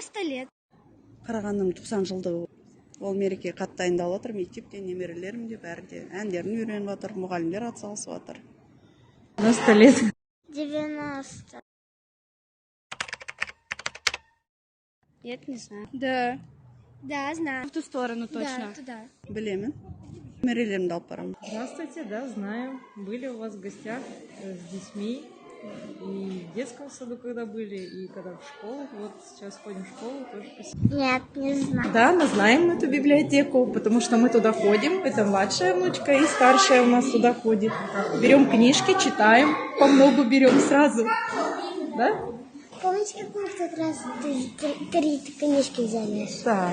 90 лет. Қарағандының 90 жылдығы. Ол мереке қатты дайындалып жатыр, мектепте немерелерім де бәрі де әндерін үйреніп жатыр, мұғалімдер атсалысып жатыр. 90 лет. 90. Нет, не знаю. Да, Да, знаю. в ту сторону точно. Да, туда. Білемін. Немерелерімді алып барамын. Здравствуйте, да, знаю. Были у вас в гостях с детьми. И в детском саду, когда были, и когда в школу. Вот сейчас ходим в школу, тоже спасибо. Нет, не знаю. Да, мы знаем эту библиотеку, потому что мы туда ходим. Это младшая внучка и старшая у нас туда ходит. Берем книжки, читаем, по многу берем сразу. Да? Помните, как мы в тот раз три книжки взяли? Да.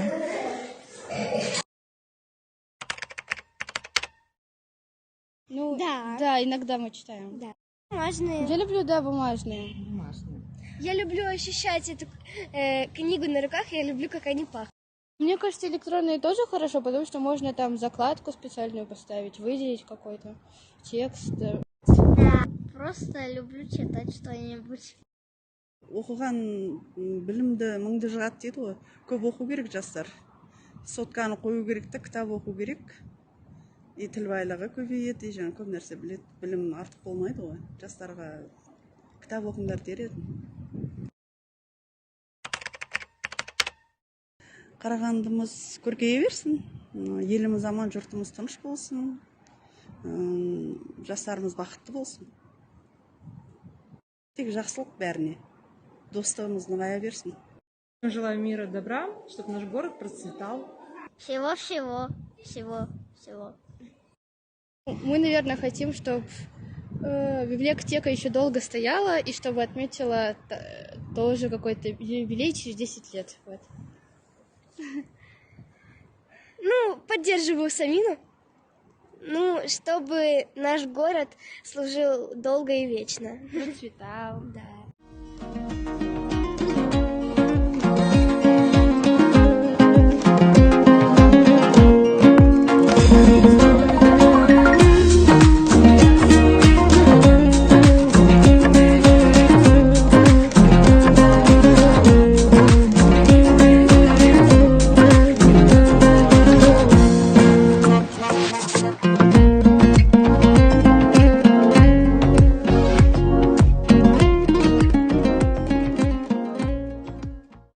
Ну, Да. да, иногда мы читаем. Да. Бумажные. Я люблю, да, бумажные. Бумажные. Я люблю ощущать эту книгу на руках, я люблю, как они пахнут. Мне кажется, электронные тоже хорошо, потому что можно там закладку специальную поставить, выделить какой-то текст. Да, просто люблю читать что-нибудь. Оқыған білімді мыңды жығады дейді ғой. Көп оқу керек жастар. Сотканы қою керек та, кітап оқу керек. И тіл байлығы көбейеді, и жаңа көп нәрсе біледі. Білім артық болмайды ғой. Жастарға кітап оқыңдар дер едім. Қарағандымыз көркейе берсін. Еліміз аман, жұртымыз тыныш болсын. Жастарымыз бақытты болсын. Тек жақсылық бәріне. Достығымыз нығая берсін. Желаю мира, добра, чтобы наш город процветал. Всего. Мы, наверное, хотим, чтобы библиотека еще долго стояла и чтобы отметила тоже какой-то юбилей через 10 лет. Вот. Ну, поддерживаю Самину. Ну, чтобы наш город служил долго и вечно. Процветал. Да.